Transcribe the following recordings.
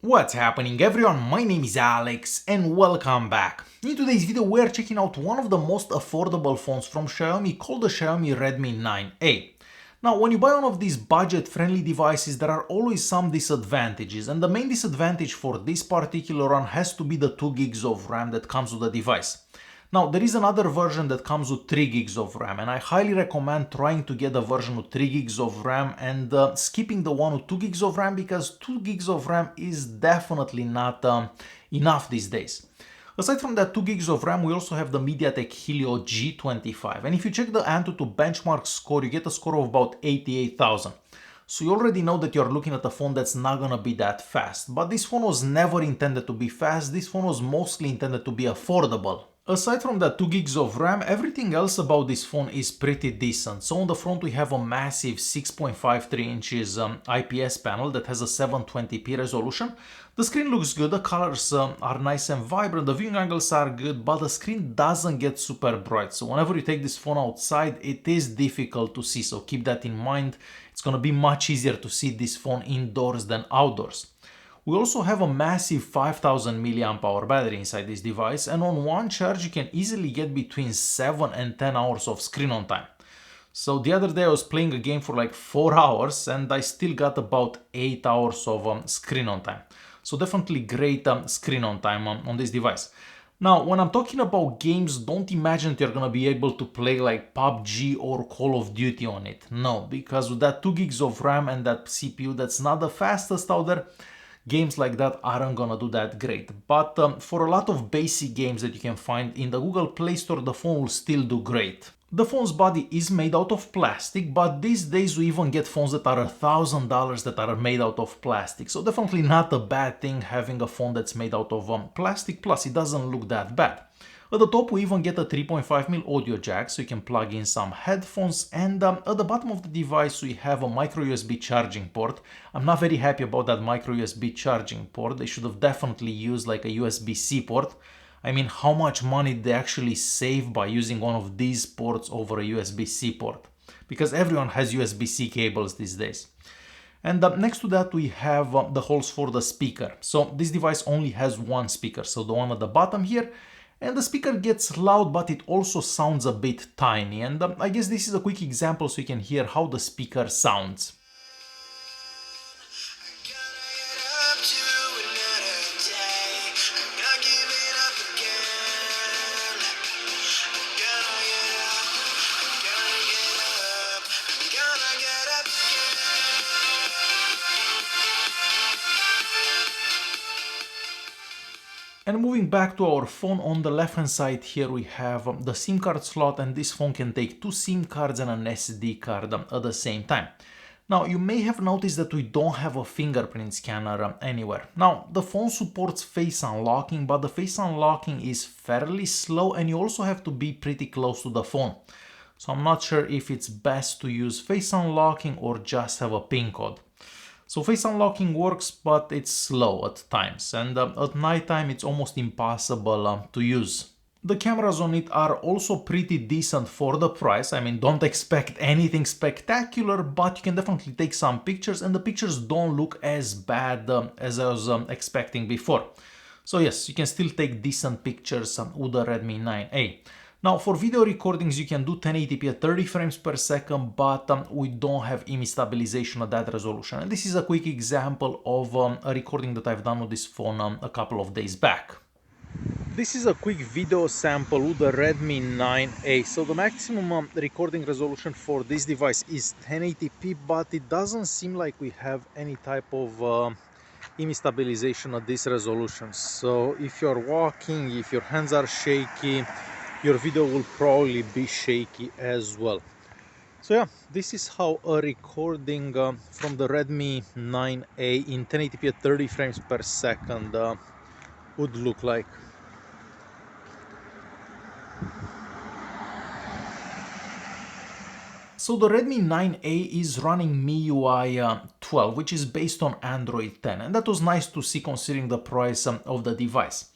What's happening everyone, my name is Alex and welcome back. In today's video we're checking out one of the most affordable phones from Xiaomi called the Xiaomi Redmi 9A. Now when you buy one of these budget-friendly devices there are always some disadvantages, and the main disadvantage for this particular one has to be the 2 gigs of RAM that comes with the device. Now there is another version that comes with 3 gigs of RAM, and I highly recommend trying to get the version with 3 gigs of RAM and skipping the one with 2 gigs of RAM, because 2 gigs of RAM is definitely not enough these days. Aside from that 2 gigs of RAM, we also have the MediaTek Helio G25, and if you check the Antutu benchmark score, you get a score of about 88,000. So you already know that you're looking at a phone that's not gonna be that fast, but this phone was never intended to be fast, this phone was mostly intended to be affordable. Aside from that 2 gigs of RAM, everything else about this phone is pretty decent. So on the front we have a massive 6.53 inches IPS panel that has a 720p resolution. The screen looks good, the colors are nice and vibrant, the viewing angles are good, but the screen doesn't get super bright. So whenever you take this phone outside, it is difficult to see, so keep that in mind. It's gonna be much easier to see this phone indoors than outdoors. We also have a massive 5000 mAh battery inside this device, and on one charge you can easily get between 7 and 10 hours of screen on time. So the other day I was playing a game for like 4 hours and I still got about 8 hours of screen on time. So definitely great screen on time on this device. Now, when I'm talking about games, don't imagine that you're gonna be able to play like PUBG or Call of Duty on it. No, because with that 2 gigs of RAM and that CPU that's not the fastest out there, games like that aren't gonna do that great. But for a lot of basic games that you can find in the Google Play Store, the phone will still do great. The phone's body is made out of plastic, but these days we even get phones that are $1,000 that are made out of plastic. So definitely not a bad thing having a phone that's made out of plastic, plus it doesn't look that bad. At the top we even get a 3.5mm audio jack, so you can plug in some headphones, and at the bottom of the device we have a micro USB charging port. I'm not very happy about that micro USB charging port. They should have definitely used like a USB-C port. I mean, how much money they actually save by using one of these ports over a USB-C port? Because everyone has USB-C cables these days. And next to that we have the holes for the speaker. So this device only has one speaker, so the one at the bottom here. And the speaker gets loud, but it also sounds a bit tiny. And I guess this is a quick example so you can hear how the speaker sounds. And moving back to our phone, on the left hand side here we have the SIM card slot, and this phone can take 2 SIM cards and an SD card at the same time. Now you may have noticed that we don't have a fingerprint scanner anywhere. Now the phone supports face unlocking, but the face unlocking is fairly slow and you also have to be pretty close to the phone. So I'm not sure if it's best to use face unlocking or just have a PIN code. So face unlocking works, but it's slow at times, and at nighttime it's almost impossible to use. The cameras on it are also pretty decent for the price. I mean, don't expect anything spectacular, but you can definitely take some pictures, and the pictures don't look as bad as I was expecting before. So yes, you can still take decent pictures with the Redmi 9A. Now for video recordings you can do 1080p at 30 frames per second, but we don't have image stabilization at that resolution. And this is a quick example of a recording that I've done with this phone a couple of days back. This is a quick video sample with the Redmi 9A. So the maximum recording resolution for this device is 1080p, but it doesn't seem like we have any type of image stabilization at this resolution. So if you're walking, if your hands are shaky, your video will probably be shaky as well. So yeah, this is how a recording from the Redmi 9A in 1080p at 30 frames per second would look like. So the Redmi 9A is running MIUI 12, which is based on Android 10, and that was nice to see considering the price of the device.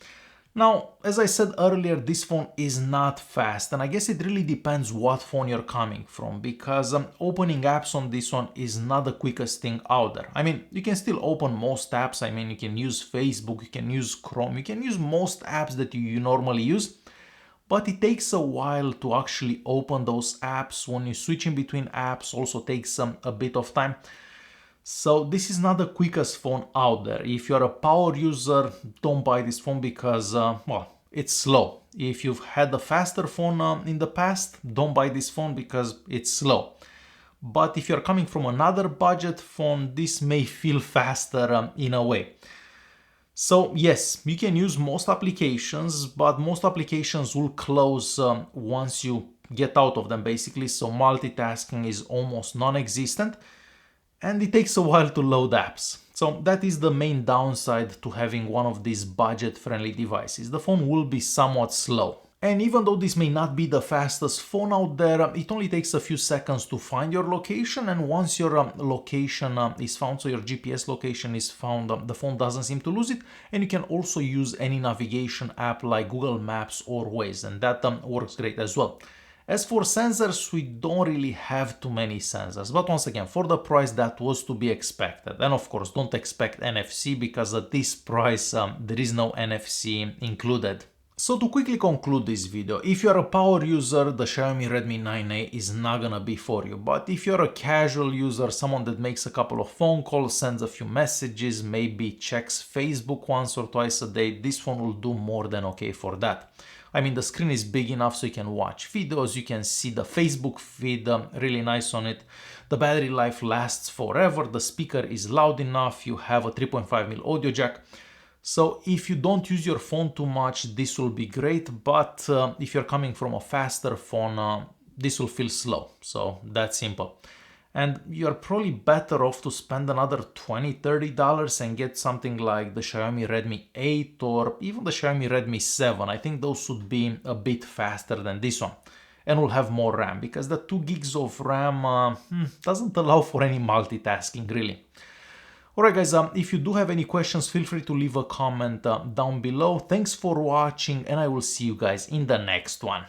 Now, as I said earlier, this phone is not fast, and I guess it really depends what phone you're coming from, because opening apps on this one is not the quickest thing out there. I mean, you can still open most apps. I mean, you can use Facebook, you can use Chrome, you can use most apps that you normally use, but it takes a while to actually open those apps. When you switch in between apps, also takes a bit of time. So this is not the quickest phone out there. If you're a power user, don't buy this phone because, well, it's slow. If you've had a faster phone in the past, don't buy this phone because it's slow. But if you're coming from another budget phone, this may feel faster in a way. So yes, you can use most applications, but most applications will close once you get out of them basically. So multitasking is almost non-existent. And it takes a while to load apps. So that is the main downside to having one of these budget-friendly devices. The phone will be somewhat slow. And even though this may not be the fastest phone out there, it only takes a few seconds to find your location, and once your location is found, so your GPS location is found, the phone doesn't seem to lose it, and you can also use any navigation app like Google Maps or Waze, and that works great as well. As for sensors, we don't really have too many sensors, but once again, for the price that was to be expected. And of course, don't expect NFC because at this price, there is no NFC included. So to quickly conclude this video, if you're a power user, the Xiaomi Redmi 9A is not gonna be for you. But if you're a casual user, someone that makes a couple of phone calls, sends a few messages, maybe checks Facebook once or twice a day, this phone will do more than okay for that. I mean, the screen is big enough so you can watch videos, you can see the Facebook feed, really nice on it. The battery life lasts forever, the speaker is loud enough, you have a 3.5mm audio jack. So if you don't use your phone too much, this will be great, but if you're coming from a faster phone, this will feel slow. So that's simple. And you're probably better off to spend another $20–30 and get something like the Xiaomi Redmi 8 or even the Xiaomi Redmi 7. I think those should be a bit faster than this one and will have more RAM, because the 2 gigs of RAM doesn't allow for any multitasking really. Alright guys, if you do have any questions, feel free to leave a comment down below. Thanks for watching, and I will see you guys in the next one.